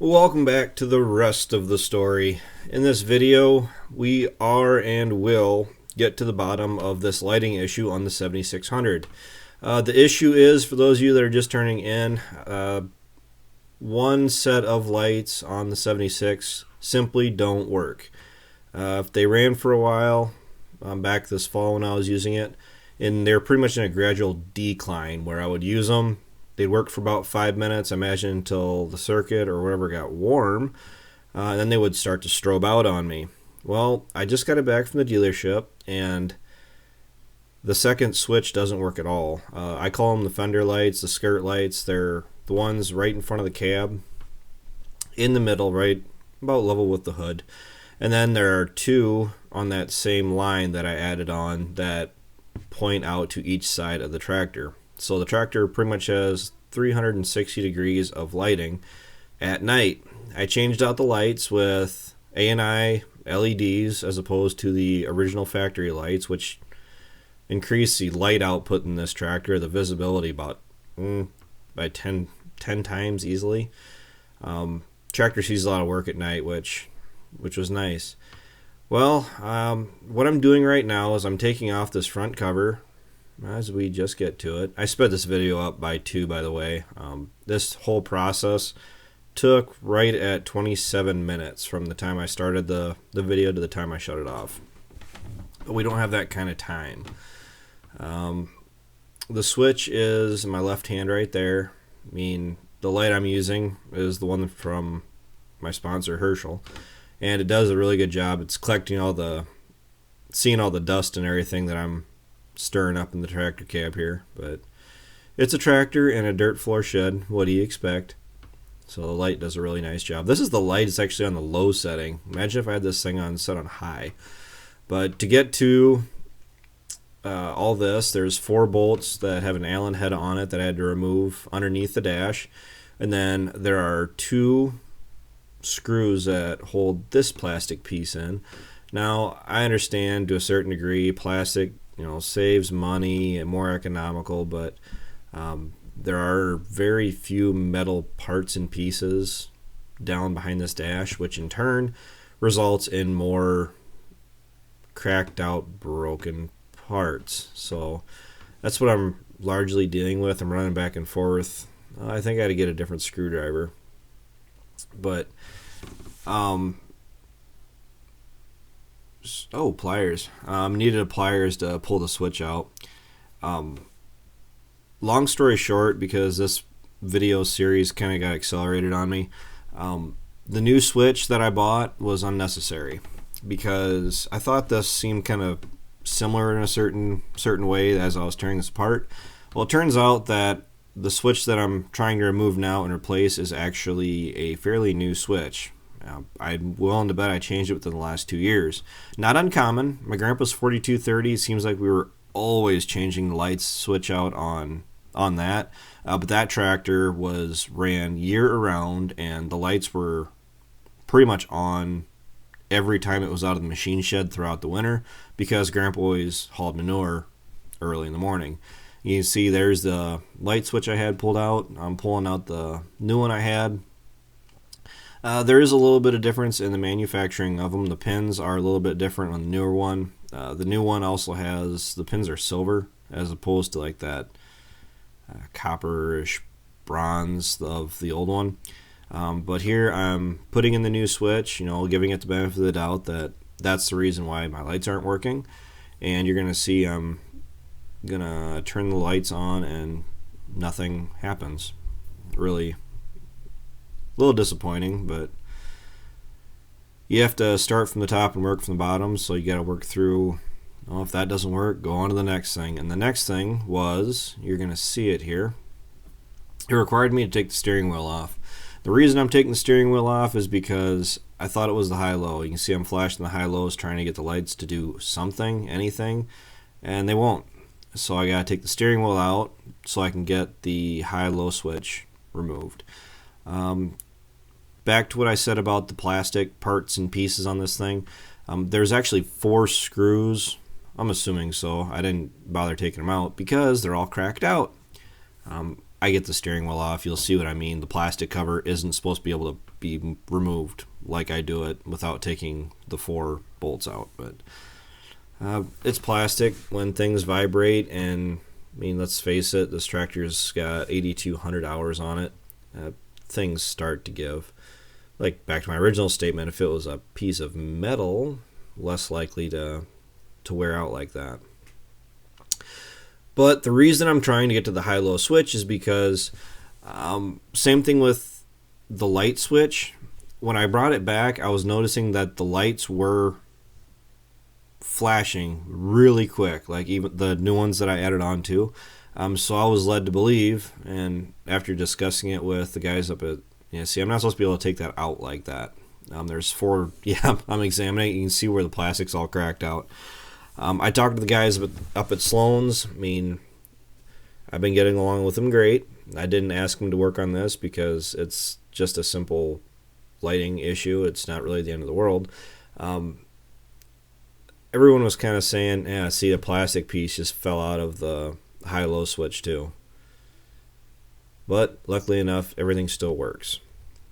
Welcome back to the rest of the story. In this video, we are and will get to the bottom of this lighting issue on the 7600. The issue is, for those of you that are just turning in, one set of lights on the 76 simply don't work. If they ran for a while, back this fall when I was using it, and they're pretty much in a gradual decline where I would use them. They'd work for about 5 minutes, I imagine, until the circuit or whatever got warm. And then they would start to strobe out on me. Well, I just got it back from the dealership, and the second switch doesn't work at all. I call them the fender lights, the skirt lights. They're the ones right in front of the cab, in the middle, right about level with the hood. And then there are two on that same line that I added on that point out to each side of the tractor. So the tractor pretty much has 360 degrees of lighting at night. I changed out the lights with A&I LEDs as opposed to the original factory lights, which increase the light output in this tractor, the visibility about by 10 times easily. Tractor sees a lot of work at night, which was nice. Well, what I'm doing right now is I'm taking off this front cover as we just get to it. I sped this video up by 2, by the way. This whole process took right at 27 minutes from the time I started the video to the time I shut it off. But we don't have that kind of time. The switch is in my left hand right there. I mean, the light I'm using is the one from my sponsor, Herschel. And it does a really good job. It's collecting seeing all the dust and everything that I'm stirring up in the tractor cab here. But it's a tractor in a dirt floor shed. What do you expect? So the light does a really nice job. This is the light. It's actually on the low setting. Imagine if I had this thing set on high. But to get to all this, there's 4 bolts that have an Allen head on it that I had to remove underneath the dash. And then there are 2 screws that hold this plastic piece in. Now, I understand to a certain degree plastic, saves money and more economical, but there are very few metal parts and pieces down behind this dash, which in turn results in more cracked out, broken parts. So that's what I'm largely dealing with. I'm running back and forth. I think I had to get a different screwdriver. But pliers. Needed pliers to pull the switch out. Long story short, because this video series kind of got accelerated on me, the new switch that I bought was unnecessary because I thought this seemed kind of similar in a certain way as I was tearing this apart. Well, it turns out that the switch that I'm trying to remove now and replace is actually a fairly new switch. I'm willing to bet I changed it within the last 2 years. Not uncommon. My grandpa's 4230. It seems like we were always changing the lights switch out on that. But that tractor ran year around, and the lights were pretty much on every time it was out of the machine shed throughout the winter because Grandpa always hauled manure early in the morning. You can see there's the light switch I had pulled out. I'm pulling out the new one I had. There is a little bit of difference in the manufacturing of them. The pins are a little bit different on the newer one. The new one also has, the pins are silver as opposed to like that copperish bronze of the old one. But here I'm putting in the new switch, giving it the benefit of the doubt that that's the reason why my lights aren't working. And you're going to see I'm going to turn the lights on and nothing happens. Really a little disappointing, but you have to start from the top and work from the bottom, so you got to work through. If that doesn't work, go on to the next thing. And the next thing was, you're going to see it here, it required me to take the steering wheel off. The reason I'm taking the steering wheel off is because I thought it was the high-low. You can see I'm flashing the high-lows trying to get the lights to do something, anything, and they won't. So I got to take the steering wheel out so I can get the high-low switch removed. Back to what I said about the plastic parts and pieces on this thing. There's actually 4 screws. I'm assuming so. I didn't bother taking them out because they're all cracked out. I get the steering wheel off, you'll see what I mean. The plastic cover isn't supposed to be able to be removed like I do it without taking the 4 bolts out. But it's plastic. When things vibrate, and I mean, let's face it, this tractor's got 8,200 hours on it. Things start to give. Like, back to my original statement, if it was a piece of metal, less likely to wear out like that. But the reason I'm trying to get to the high-low switch is because same thing with the light switch. When I brought it back, I was noticing that the lights were flashing really quick, like even the new ones that I added on to. So I was led to believe, and after discussing it with the guys up at, see, I'm not supposed to be able to take that out like that. There's 4, I'm examining it. You can see where the plastic's all cracked out. I talked to the guys up at Sloan's. I mean, I've been getting along with them great. I didn't ask them to work on this because it's just a simple lighting issue. It's not really the end of the world. Everyone was kind of saying, see, the plastic piece just fell out of the high-low switch too. But luckily enough, everything still works.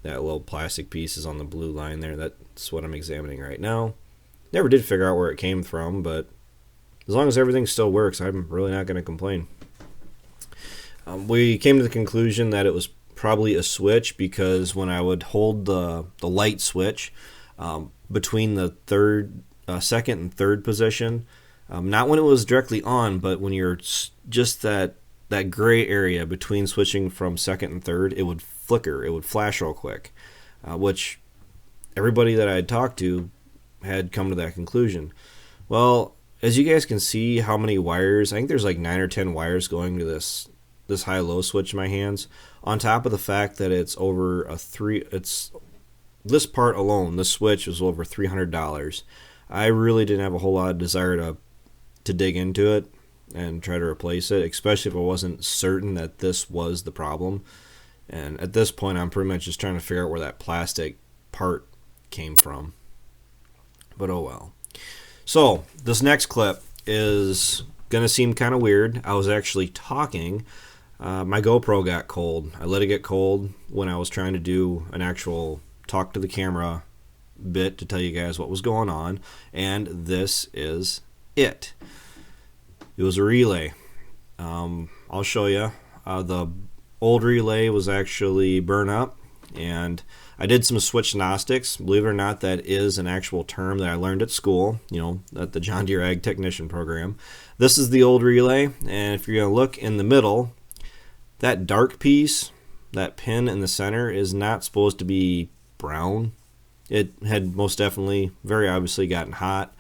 That little plastic piece is on the blue line there. That's what I'm examining right now. Never did figure out where it came from, but as long as everything still works, I'm really not going to complain. We came to the conclusion that it was probably a switch because when I would hold the light switch between the second and third position, not when it was directly on, but when you're just that gray area between switching from second and third, it would flicker, it would flash real quick, which everybody that I had talked to had come to that conclusion. Well, as you guys can see how many wires, I think there's like 9 or 10 wires going to this high-low switch in my hands, on top of the fact that it's over this part alone, this switch was over $300. I really didn't have a whole lot of desire to dig into it and try to replace it, especially if I wasn't certain that this was the problem. And at this point, I'm pretty much just trying to figure out where that plastic part came from. But oh well. So this next clip is going to seem kind of weird. I was actually talking. My GoPro got cold. I let it get cold when I was trying to do an actual talk to the camera bit to tell you guys what was going on. And this is it. It was a relay. I'll show you. The old relay was actually burned up, and I did some Switchnostics. Believe it or not, that is an actual term that I learned at school, at the John Deere Ag Technician program. This is the old relay, and if you're going to look in the middle, that dark piece, that pin in the center, is not supposed to be brown. It had most definitely, very obviously, gotten hot.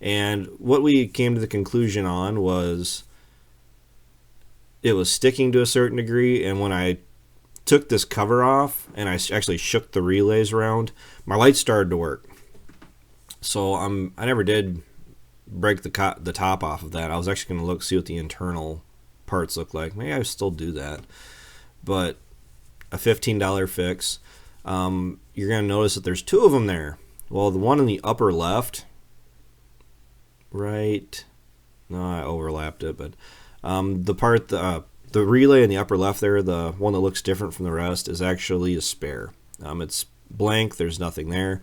And what we came to the conclusion on was it was sticking to a certain degree, and when I took this cover off and I actually shook the relays around, my lights started to work. So I never did break the top off of that. I was actually going to see what the internal parts look like. Maybe I still do that. But a $15 fix. You're going to notice that there's 2 of them there. Well, the one in the upper left, right? No, I overlapped it, but the relay in the upper left there, the one that looks different from the rest, is actually a spare. It's blank, there's nothing there,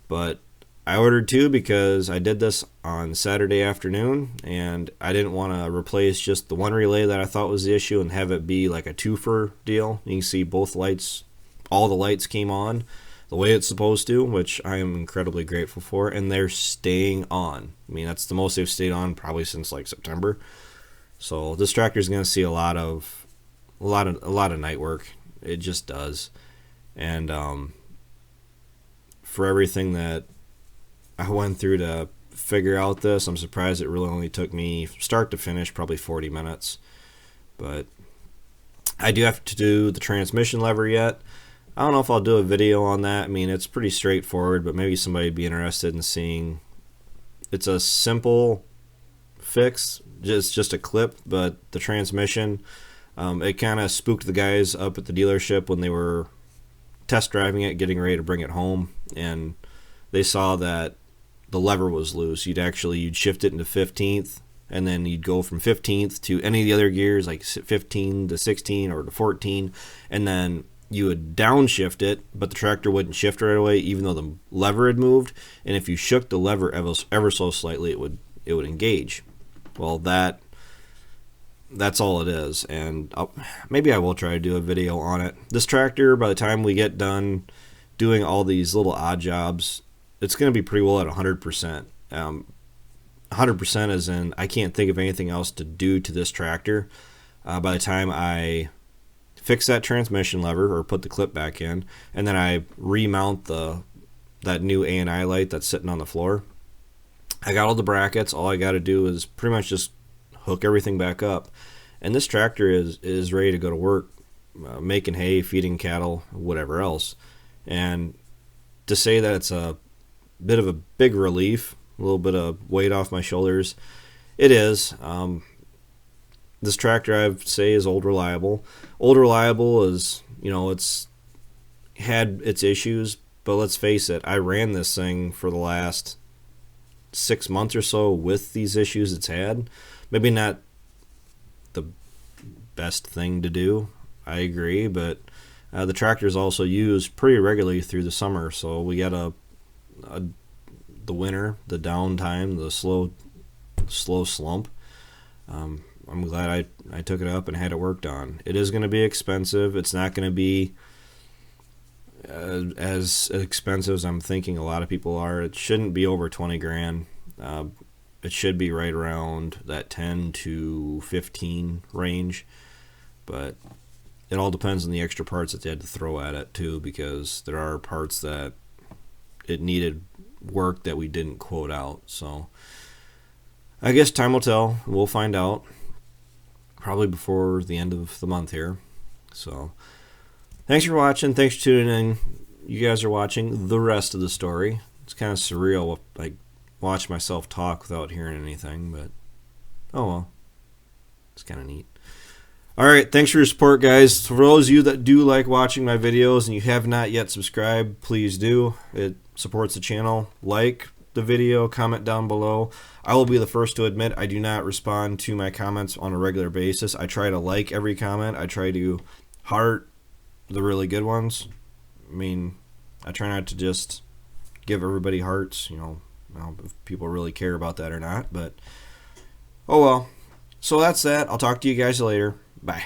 but I ordered 2 because I did this on Saturday afternoon, and I didn't want to replace just the one relay that I thought was the issue and have it be like a twofer deal. You can see both lights, all the lights came on the way it's supposed to, which I am incredibly grateful for, and they're staying on. I mean, that's the most they've stayed on probably since like September. So this tractor is going to see a lot of night work. It just does. And for everything that I went through to figure out this, I'm surprised it really only took me start to finish probably 40 minutes. But I do have to do the transmission lever yet. I don't know if I'll do a video on that. I mean, it's pretty straightforward, but maybe somebody would be interested in seeing. It's a simple fix, just a clip, but the transmission, it kind of spooked the guys up at the dealership when they were test driving it, getting ready to bring it home, and they saw that the lever was loose. You'd shift it into 15th, and then you'd go from 15th to any of the other gears, like 15 to 16 or to 14, and then you would downshift it, but the tractor wouldn't shift right away, even though the lever had moved. And if you shook the lever ever so slightly, it would engage. Well, that's all it is, and maybe I will try to do a video on it. This tractor, by the time we get done doing all these little odd jobs, it's going to be pretty well at 100%. 100% as in I can't think of anything else to do to this tractor by the time I fix that transmission lever or put the clip back in, and then I remount that new A&I light that's sitting on the floor. I got all the brackets. All I got to do is pretty much just hook everything back up, and this tractor is ready to go to work, making hay, feeding cattle, whatever else. And to say that it's a bit of a big relief, a little bit of weight off my shoulders, it is. This tractor, I'd say, is old reliable. Old reliable is, it's had its issues, but let's face it, I ran this thing for the last 6 months or so with these issues it's had. Maybe not the best thing to do, I agree, but the tractor is also used pretty regularly through the summer, so we got the winter, the downtime, the slow slump. I'm glad I took it up and had it worked on. It is going to be expensive. It's not going to be as expensive as I'm thinking a lot of people are. It shouldn't be over 20 grand. It should be right around that 10 to 15 range, but it all depends on the extra parts that they had to throw at it too, because there are parts that it needed work that we didn't quote out. So I guess time will tell. We'll find out probably before the end of the month here. So thanks for watching. Thanks for tuning in. You guys are watching the rest of the story. It's kind of surreal, like watch myself talk without hearing anything, but oh well, it's kind of neat. All right, thanks for your support, guys. For those of you that do like watching my videos and you have not yet subscribed, please do. It supports the channel. Like the video, comment down below. I will be the first to admit I do not respond to my comments on a regular basis. I try to like every comment. I try to heart the really good ones. I mean, I try not to just give everybody hearts, I don't know if people really care about that or not, but oh well. So that's that. I'll talk to you guys later. Bye.